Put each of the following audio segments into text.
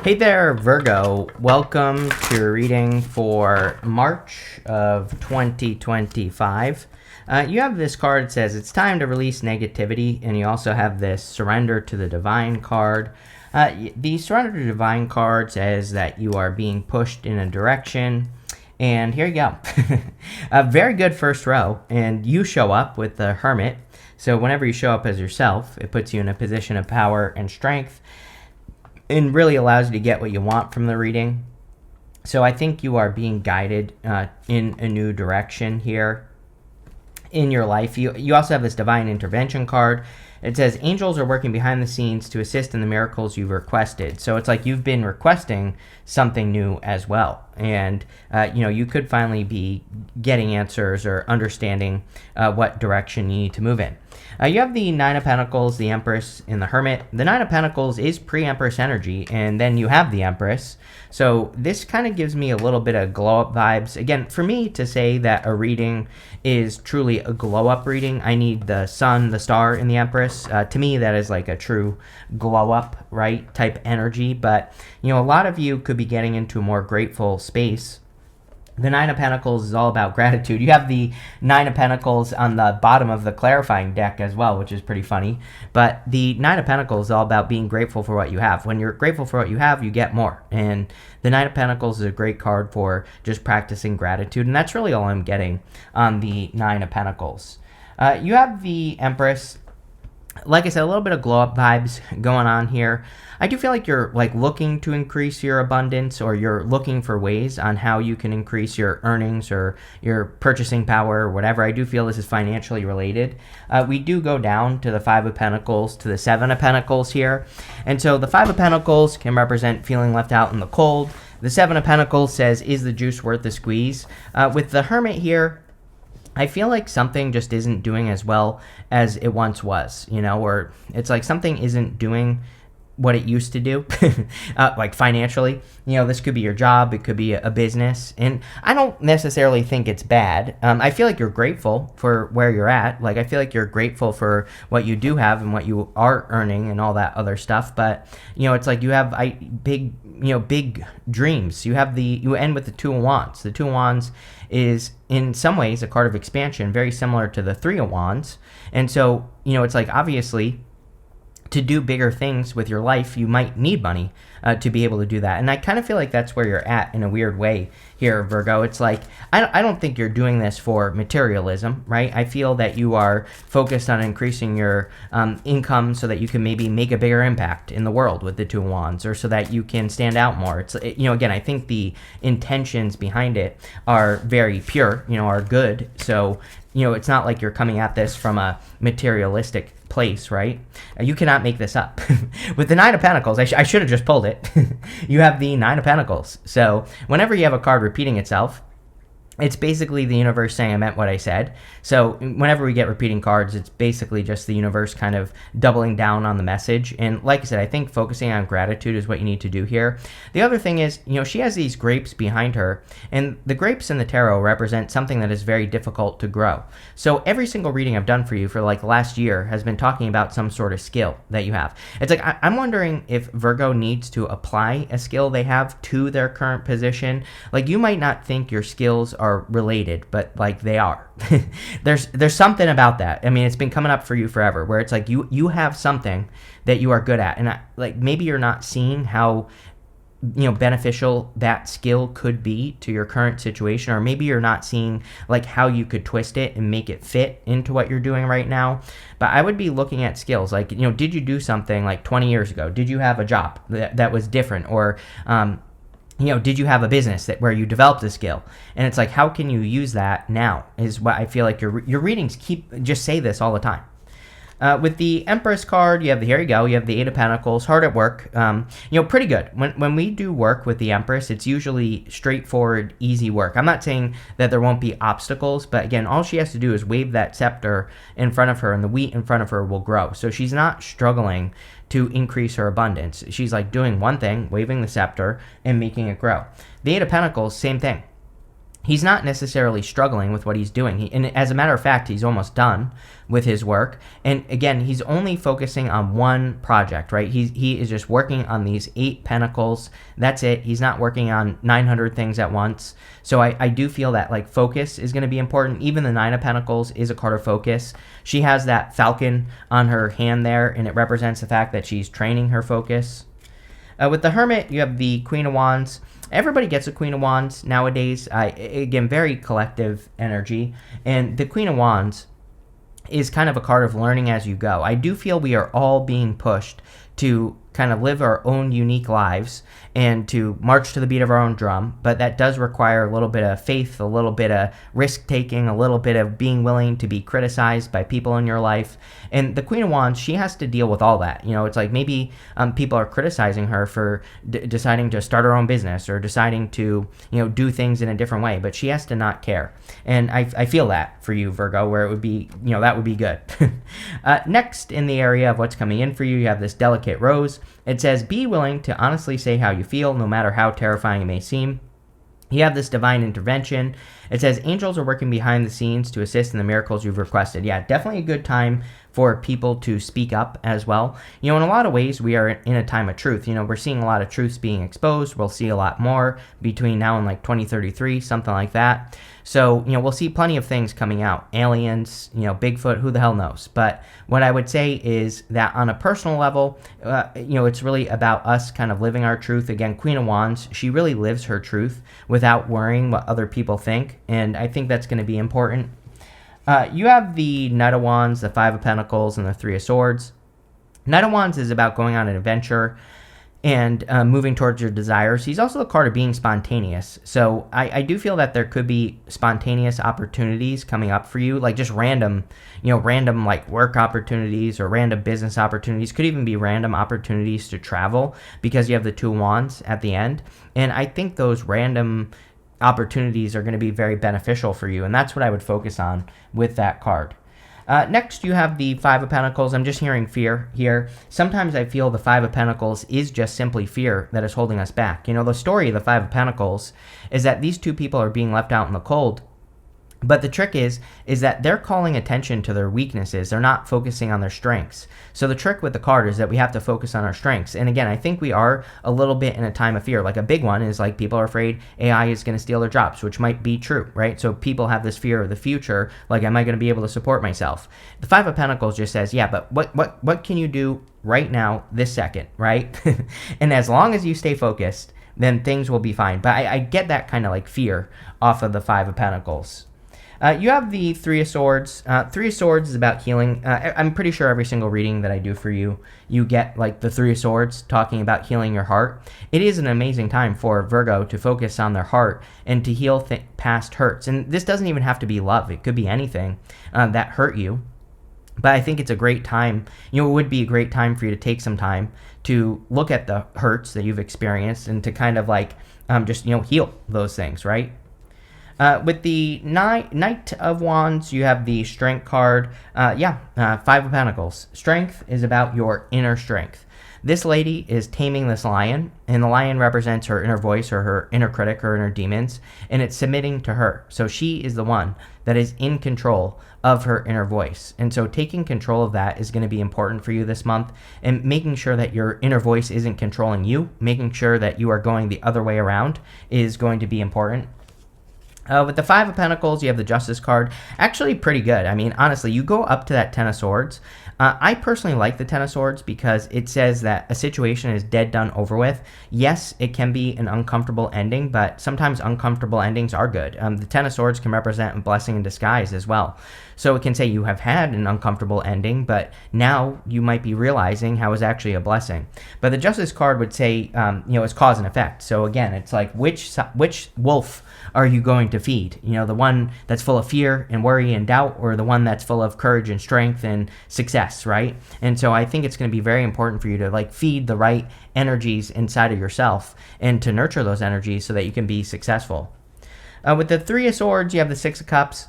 Hey there, Virgo. Welcome to your reading for March of 2025. You have this card that says it's time to release negativity, and you also have this surrender to the divine card. The surrender to the divine card says that you are being pushed in a direction. And here you go. A very good first row, and you show up with the Hermit. So whenever you show up as yourself, it puts you in a position of power and strength and really allows you to get what you want from the reading. So I think you are being guided in a new direction here in your life. You also have this divine intervention card. It says angels are working behind the scenes to assist in the miracles you've requested. So it's like you've been requesting something new as well. And, you could finally be getting answers or understanding what direction you need to move in. You have the Nine of Pentacles, the Empress, and the Hermit. The Nine of Pentacles is pre-Empress energy, and then you have the Empress. So this kind of gives me a little bit of glow-up vibes. Again, for me to say that a reading is truly a glow-up reading, I need the Sun, the Star, and the Empress. To me, that is like a true glow-up, right, type energy. But, a lot of you could be getting into a more grateful space. The Nine of Pentacles is all about gratitude. You have the Nine of Pentacles on the bottom of the clarifying deck as well, which is pretty funny. But the Nine of Pentacles is all about being grateful for what you have. When you're grateful for what you have, you get more. And the Nine of Pentacles is a great card for just practicing gratitude. And that's really all I'm getting on the Nine of Pentacles. You have the Empress. Like I said, a little bit of glow-up vibes going on here. I do feel like you're looking to increase your abundance, or you're looking for ways on how you can increase your earnings or your purchasing power or whatever. I do feel this is financially related. We do go down to the Five of Pentacles to the Seven of Pentacles here. And so the Five of Pentacles can represent feeling left out in the cold. The Seven of Pentacles says, is the juice worth the squeeze? With the Hermit here, I feel like something just isn't doing as well as it once was, or it's like something isn't doing what it used to do, like financially. This could be your job, it could be a business, and I don't necessarily think it's bad. I feel like you're grateful for where you're at. Like, I feel like you're grateful for what you do have and what you are earning and all that other stuff. But, it's like you have big dreams. You end with the Two of Wands. The Two of Wands is in some ways a card of expansion, very similar to the Three of Wands. And so, it's like, obviously, to do bigger things with your life, you might need money to be able to do that. And I kind of feel like that's where you're at in a weird way here, Virgo. It's like, I don't think you're doing this for materialism, right? I feel that you are focused on increasing your income so that you can maybe make a bigger impact in the world with the Two of Wands, or so that you can stand out more. It's, again, I think the intentions behind it are very pure, are good. So, it's not like you're coming at this from a materialistic place, right? You cannot make this up. With the Nine of Pentacles, I should have just pulled it. You have the Nine of Pentacles. So whenever you have a card repeating itself, it's basically the universe saying I meant what I said. So whenever we get repeating cards, it's basically just the universe kind of doubling down on the message. And like I said, I think focusing on gratitude is what you need to do here. The other thing is, she has these grapes behind her, and the grapes in the tarot represent something that is very difficult to grow. So every single reading I've done for you for the last year has been talking about some sort of skill that you have. It's like, I'm wondering if Virgo needs to apply a skill they have to their current position. Like, you might not think your skills are related, but they are. There's something about that. I mean, it's been coming up for you forever, where it's like you have something that you are good at, and maybe you're not seeing how beneficial that skill could be to your current situation, or maybe you're not seeing how you could twist it and make it fit into what you're doing right now. But I would be looking at skills did you do something 20 years ago? Did you have a job that was different, or did you have a business where you developed a skill? And it's like, how can you use that now, is what I feel like your readings just say this all the time. With the Empress card, you have here you go, you have the Eight of Pentacles, hard at work, pretty good. When we do work with the Empress, it's usually straightforward, easy work. I'm not saying that there won't be obstacles, but again, all she has to do is wave that scepter in front of her, and the wheat in front of her will grow. So she's not struggling to increase her abundance. She's doing one thing, waving the scepter and making it grow. The Eight of Pentacles, same thing. he's not necessarily struggling with what he's doing. And as a matter of fact, he's almost done with his work. And again, he's only focusing on one project, right? He is just working on these 8 pentacles. That's it. He's not working on 900 things at once. So I do feel that like focus is going to be important. Even the 9 of Pentacles is a card of focus. She has that falcon on her hand there, and it represents the fact that she's training her focus. With the Hermit, you have the Queen of Wands. Everybody gets a Queen of Wands nowadays. Again, very collective energy. And the Queen of Wands is kind of a card of learning as you go. I do feel we are all being pushed to kind of live our own unique lives and to march to the beat of our own drum, but that does require a little bit of faith, a little bit of risk taking, a little bit of being willing to be criticized by people in your life. And the Queen of Wands, she has to deal with all that. It's like maybe people are criticizing her for deciding to start her own business or deciding to do things in a different way, but she has to not care. And I feel that for you, Virgo, where it would be that would be good. Next, in the area of what's coming in for you, you have this Delicate Rose. It says, be willing to honestly say how you feel, no matter how terrifying it may seem. You have this Divine Intervention. It says, angels are working behind the scenes to assist in the miracles you've requested. Yeah, definitely a good time for people to speak up as well. In a lot of ways, we are in a time of truth. We're seeing a lot of truths being exposed. We'll see a lot more between now and like 2033, something like that. So, we'll see plenty of things coming out. Aliens, Bigfoot, who the hell knows? But what I would say is that on a personal level, it's really about us kind of living our truth. Again, Queen of Wands, she really lives her truth without worrying what other people think. And I think that's going to be important. You have the Knight of Wands, the 5 of Pentacles, and the 3 of Swords. Knight of Wands is about going on an adventure and moving towards your desires. He's also a card of being spontaneous. So I do feel that there could be spontaneous opportunities coming up for you, like just random like work opportunities or random business opportunities. Could even be random opportunities to travel because you have the 2 of Wands at the end. And I think those random opportunities are going to be very beneficial for you. And that's what I would focus on with that card. Next, you have the 5 of Pentacles. I'm just hearing fear here. Sometimes I feel the 5 of Pentacles is just simply fear that is holding us back. The story of the 5 of Pentacles is that these 2 people are being left out in the cold. But the trick is that they're calling attention to their weaknesses. They're not focusing on their strengths. So the trick with the card is that we have to focus on our strengths. And again, I think we are a little bit in a time of fear. Like a big one is like people are afraid AI is going to steal their jobs, which might be true, right? So people have this fear of the future. Like, am I going to be able to support myself? The 5 of Pentacles just says, yeah, but what can you do right now, this second, right? And as long as you stay focused, then things will be fine. But I get that kind of like fear off of the 5 of Pentacles. You have the 3 of Swords. 3 of Swords is about healing. I'm pretty sure every single reading that I do for you, you get like the 3 of Swords talking about healing your heart. It is an amazing time for Virgo to focus on their heart and to heal past hurts. And this doesn't even have to be love. It could be anything that hurt you. But I think it's a great time. It would be a great time for you to take some time to look at the hurts that you've experienced and to kind of like just heal those things, right? With the Knight of Wands, you have the Strength card. 5 of Pentacles. Strength is about your inner strength. This lady is taming this lion, and the lion represents her inner voice or her inner critic, her inner demons, and it's submitting to her. So she is the one that is in control of her inner voice. And so taking control of that is going to be important for you this month, and making sure that your inner voice isn't controlling you, making sure that you are going the other way around is going to be important. With the 5 of Pentacles, you have the Justice card. Actually pretty good. I mean, honestly, you go up to that 10 of Swords. I personally like the 10 of Swords because it says that a situation is dead, done, over with. Yes, it can be an uncomfortable ending, but sometimes uncomfortable endings are good. The 10 of Swords can represent a blessing in disguise as well. So it can say you have had an uncomfortable ending, but now you might be realizing how it's actually a blessing. But the Justice card would say, it's cause and effect. So again, it's like which wolf are you going to feed? The one that's full of fear and worry and doubt, or the one that's full of courage and strength and success, right? And so I think it's going to be very important for you to like feed the right energies inside of yourself and to nurture those energies so that you can be successful. With the 3 of Swords, you have the 6 of Cups.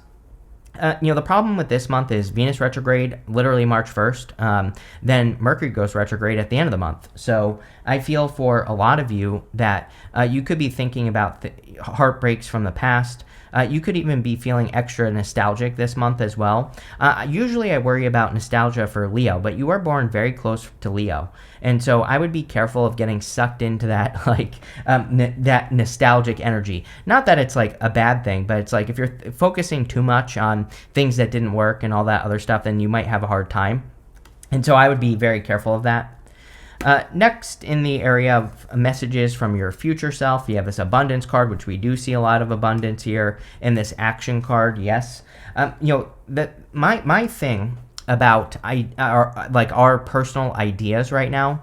The problem with this month is Venus retrograde, literally March 1st. Then Mercury goes retrograde at the end of the month. So I feel for a lot of you that you could be thinking about heartbreaks from the past. You could even be feeling extra nostalgic this month as well. Usually I worry about nostalgia for Leo, but you are born very close to Leo. And so I would be careful of getting sucked into that, like, that nostalgic energy. Not that it's like a bad thing, but it's like if you're focusing too much on things that didn't work and all that other stuff, then you might have a hard time. And so I would be very careful of that. Next, in the area of messages from your future self, you have this abundance card, which we do see a lot of abundance here. And this action card, yes. My thing about our personal ideas right now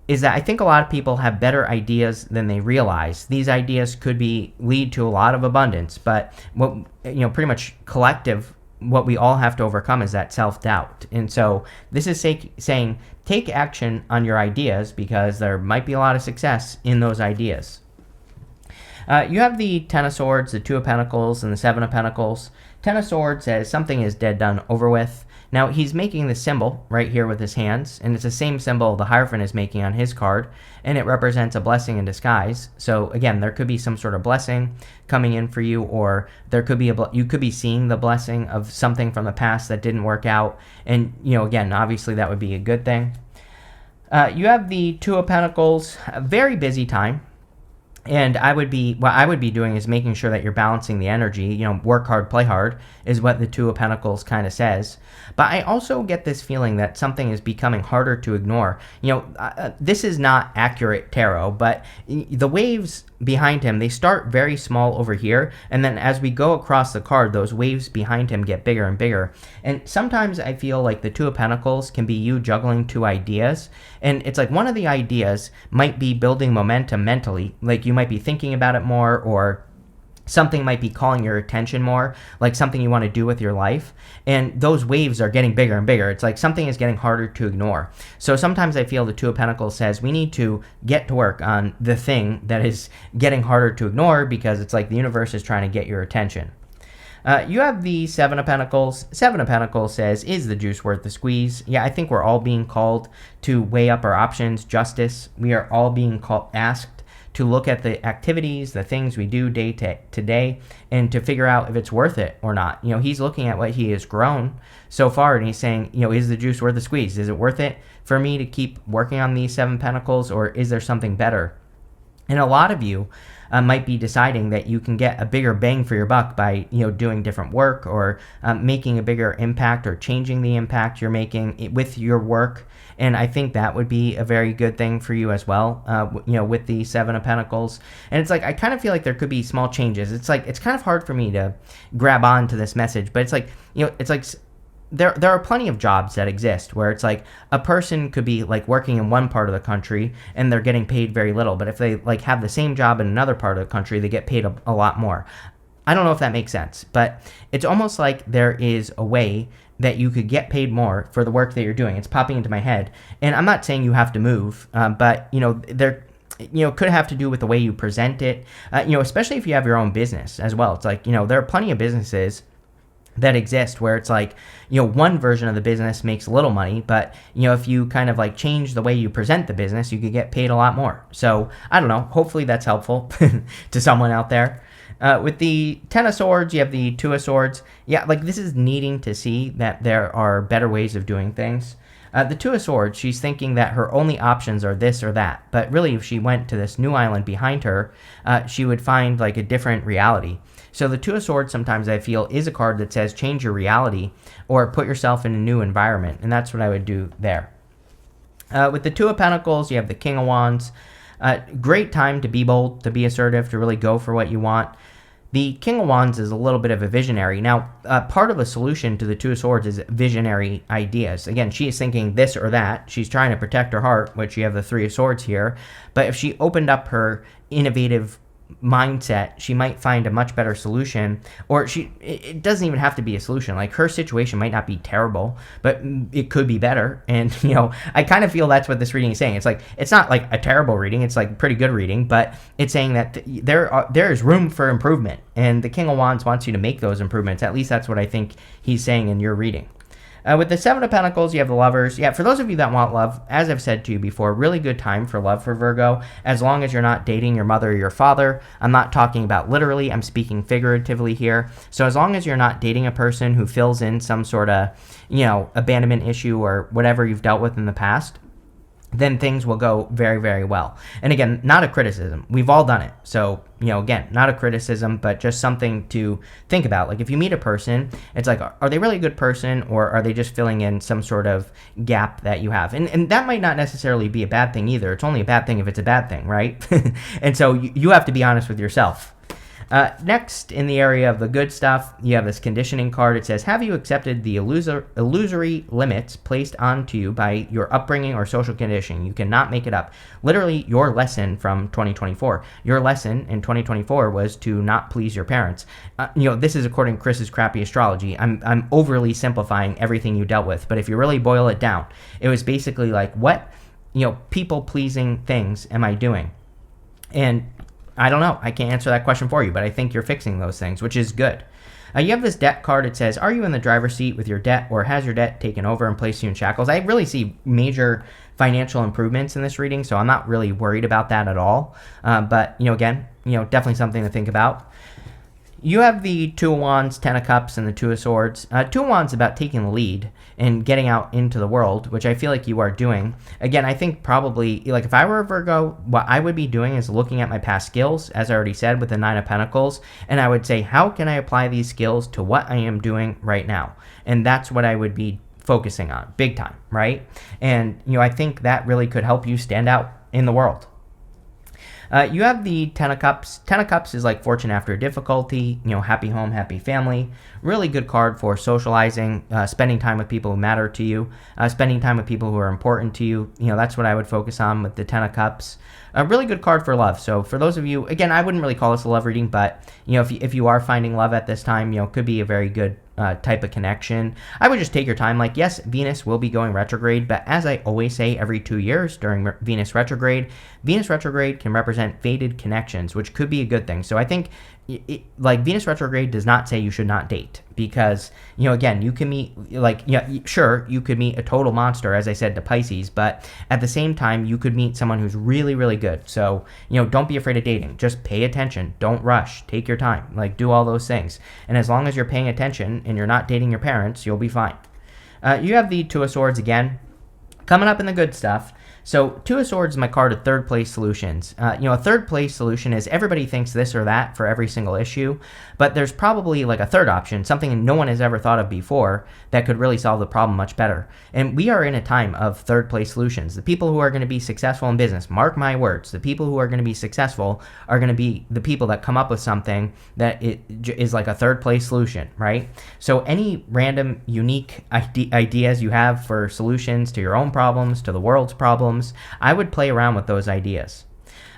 is that I think a lot of people have better ideas than they realize. These ideas could lead to a lot of abundance, but pretty much collective, what we all have to overcome is that self-doubt. And so this is saying take action on your ideas, because there might be a lot of success in those ideas. You have the Ten of Swords, the Two of Pentacles, and the Seven of Pentacles. Ten of Swords says something is dead, done, over with. Now, he's making the symbol right here with his hands, and it's the same symbol the Hierophant is making on his card, and it represents a blessing in disguise. So, again, there could be some sort of blessing coming in for you, or there could be you could be seeing the blessing of something from the past that didn't work out, and, again, obviously that would be a good thing. You have the Two of Pentacles, a very busy time. And what I would be doing is making sure that you're balancing the energy. Work hard, play hard is what the Two of Pentacles kind of says. But I also get this feeling that something is becoming harder to ignore. This is not accurate tarot, but the waves behind him, they start very small over here, and then as we go across the card, those waves behind him get bigger and bigger. And sometimes I feel like the Two of Pentacles can be you juggling two ideas, and it's like one of the ideas might be building momentum mentally, like you might be thinking about it more, or something might be calling your attention more, like something you want to do with your life, and those waves are getting bigger and bigger. It's like something is getting harder to ignore. So sometimes I feel the Two of Pentacles says we need to get to work on the thing that is getting harder to ignore, because it's like the universe is trying to get your attention. You have the Seven of Pentacles. Seven of Pentacles says, is the juice worth the squeeze? Yeah, I think we're all being called to weigh up our options, justice. We are all being asked to look at the activities, the things we do day to day, and to figure out if it's worth it or not. He's looking at what he has grown so far, and he's saying, is the juice worth the squeeze? Is it worth it for me to keep working on these Seven Pentacles, or is there something better? And a lot of you might be deciding that you can get a bigger bang for your buck by doing different work, or making a bigger impact, or changing the impact you're making with your work. And I think that would be a very good thing for you as well, with the Seven of Pentacles. And it's like, I kind of feel like there could be small changes. It's like, it's kind of hard for me to grab on to this message, but it's like, there are plenty of jobs that exist where it's like a person could be like working in one part of the country and they're getting paid very little. But if they like have the same job in another part of the country, they get paid a lot more. I don't know if that makes sense, but it's almost like there is a way that you could get paid more for the work that you're doing. It's popping into my head. And I'm not saying you have to move, but there could have to do with the way you present it, especially if you have your own business as well. It's like, there are plenty of businesses that exist where it's like, one version of the business makes a little money, but, if you kind of like change the way you present the business, you could get paid a lot more. So I don't know, hopefully that's helpful to someone out there. With the Ten of Swords, you have the Two of Swords. Yeah, like this is needing to see that there are better ways of doing things. The Two of Swords, she's thinking that her only options are this or that. But really, if she went to this new island behind her, she would find like a different reality. So the Two of Swords sometimes I feel is a card that says change your reality or put yourself in a new environment. And that's what I would do there. With the Two of Pentacles, you have the King of Wands. Great time to be bold, to be assertive, to really go for what you want. The King of Wands is a little bit of a visionary. Now, part of a solution to the Two of Swords is visionary ideas. Again, she is thinking this or that. She's trying to protect her heart, which you have the Three of Swords here. But if she opened up her innovative mindset, she might find a much better solution, or it doesn't even have to be a solution. Like her situation might not be terrible, but it could be better. And I kind of feel that's what this reading is saying. It's like, it's not like a terrible reading, it's like pretty good reading, but it's saying that there is room for improvement, and the King of Wands wants you to make those improvements. At least that's what I think he's saying in your reading. With the Seven of Pentacles, you have the Lovers. Yeah, for those of you that want love, as I've said to you before, really good time for love for Virgo, as long as you're not dating your mother or your father. I'm not talking about literally, I'm speaking figuratively here. So as long as you're not dating a person who fills in some sort of, abandonment issue or whatever you've dealt with in the past, then things will go very, very well. And again, not a criticism. We've all done it. So, again, not a criticism, but just something to think about. Like if you meet a person, it's like, are they really a good person, or are they just filling in some sort of gap that you have? And that might not necessarily be a bad thing either. It's only a bad thing if it's a bad thing, right? And so you have to be honest with yourself. Next, in the area of the good stuff, you have this conditioning card. It says, have you accepted the illusory limits placed onto you by your upbringing or social conditioning? You cannot make it up. Literally, your lesson from 2024. Your lesson in 2024 was to not please your parents. This is according to Chris's crappy astrology. I'm overly simplifying everything you dealt with, but if you really boil it down, it was basically like, what, people-pleasing things am I doing? And I don't know. I can't answer that question for you, but I think you're fixing those things, which is good. You have this debt card. It says, are you in the driver's seat with your debt, or has your debt taken over and placed you in shackles? I really see major financial improvements in this reading, so I'm not really worried about that at all. But, again, definitely something to think about. You have the Two of Wands, Ten of Cups, and the Two of Swords. Two of Wands about taking the lead and getting out into the world, which I feel like you are doing. Again, I think probably, like if I were a Virgo, what I would be doing is looking at my past skills, as I already said, with the Nine of Pentacles, and I would say, how can I apply these skills to what I am doing right now? And that's what I would be focusing on, big time, right? And, I think that really could help you stand out in the world. You have the Ten of Cups. Ten of Cups is like fortune after difficulty, happy home, happy family. Really good card for socializing, spending time with people who matter to you, spending time with people who are important to you. That's what I would focus on with the Ten of Cups. A really good card for love. So for those of you, again, I wouldn't really call this a love reading, but, if you are finding love at this time, could be a very good type of connection. I would just take your time. Like, yes, Venus will be going retrograde, but as I always say, every 2 years during Venus retrograde can represent fated connections, which could be a good thing. So I think Venus retrograde does not say you should not date, because, again, you can meet, sure, you could meet a total monster, as I said, to Pisces, but at the same time, you could meet someone who's really, really good. So, don't be afraid of dating. Just pay attention. Don't rush. Take your time. Do all those things. And as long as you're paying attention and you're not dating your parents, you'll be fine. You have the Two of Swords again. Coming up in the good stuff. So Two of Swords is my card of third place solutions. A third place solution is everybody thinks this or that for every single issue, but there's probably like a third option, something no one has ever thought of before that could really solve the problem much better. And we are in a time of third place solutions. The people who are going to be successful in business, mark my words, the people who are going to be successful are going to be the people that come up with something that is like a third place solution, right? So any random, unique ideas you have for solutions to your own problems, to the world's problems, I would play around with those ideas.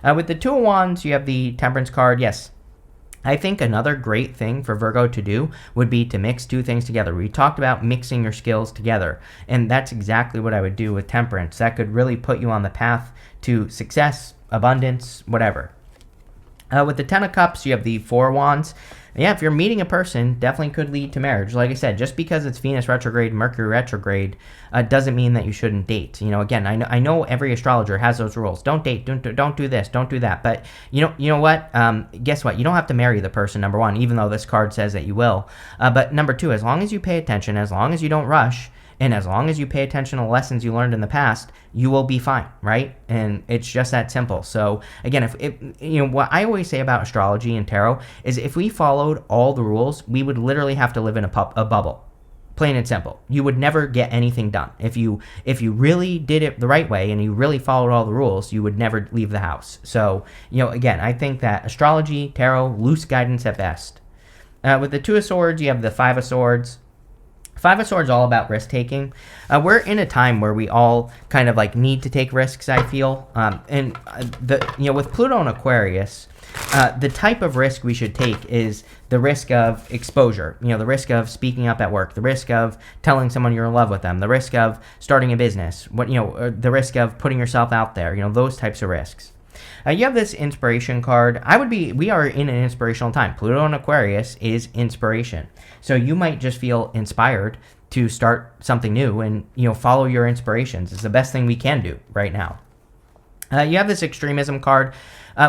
With the Two of Wands, you have the Temperance card. Yes, I think another great thing for Virgo to do would be to mix two things together. We talked about mixing your skills together, and that's exactly what I would do with Temperance. That could really put you on the path to success, abundance, whatever. With the Ten of Cups, you have the Four of Wands. Yeah, if you're meeting a person, definitely could lead to marriage. Like I said, just because it's Venus retrograde, Mercury retrograde, doesn't mean that you shouldn't date. Again, I know every astrologer has those rules. Don't date, don't do this, don't do that. But you know what? Guess what? You don't have to marry the person, number one, even though this card says that you will. But number two, as long as you pay attention, as long as you don't rush, and as long as you pay attention to lessons you learned in the past, you will be fine, right? And it's just that simple. So again, what I always say about astrology and tarot is if we followed all the rules, we would literally have to live in a bubble. Plain and simple. You would never get anything done. If you really did it the right way and you really followed all the rules, you would never leave the house. So, again, I think that astrology, tarot, loose guidance at best. With the Two of Swords, you have the Five of Swords. Five of Swords is all about risk-taking. We're in a time where we all kind of need to take risks, I feel. With Pluto and Aquarius, the type of risk we should take is the risk of exposure, the risk of speaking up at work, the risk of telling someone you're in love with them, the risk of starting a business, the risk of putting yourself out there, those types of risks. You have this inspiration card. We are in an inspirational time. Pluto and Aquarius is inspiration. So you might just feel inspired to start something new and, follow your inspirations. It's the best thing we can do right now. You have this extremism card.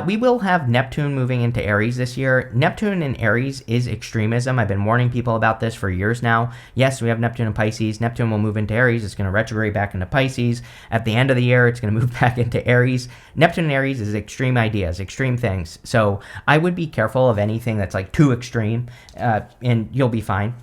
We will have Neptune moving into Aries this year. Neptune in Aries is extremism. I've been warning people about this for years now. Yes, we have Neptune in Pisces. Neptune will move into Aries. It's going to retrograde back into Pisces. At the end of the year, it's going to move back into Aries. Neptune in Aries is extreme ideas, extreme things. So I would be careful of anything that's like too extreme, and you'll be fine.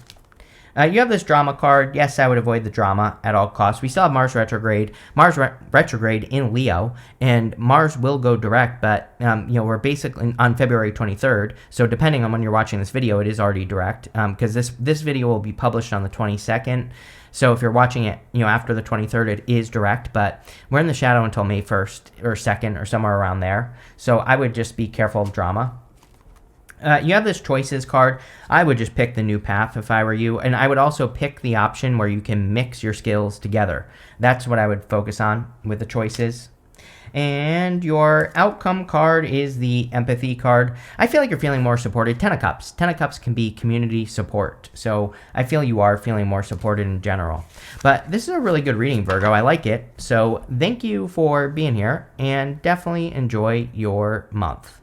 You have this drama card. Yes, I would avoid the drama at all costs. We still have Mars retrograde. Retrograde in Leo, and Mars will go direct, but we're basically on February 23rd. So depending on when you're watching this video, it is already direct, because this video will be published on the 22nd. So if you're watching it, after the 23rd, it is direct, but we're in the shadow until May 1st or 2nd or somewhere around there. So I would just be careful of drama. You have this choices card. I would just pick the new path if I were you. And I would also pick the option where you can mix your skills together. That's what I would focus on with the choices. And your outcome card is the empathy card. I feel like you're feeling more supported. 10 of Cups. 10 of Cups can be community support. So I feel you are feeling more supported in general. But this is a really good reading, Virgo. I like it. So thank you for being here, and definitely enjoy your month.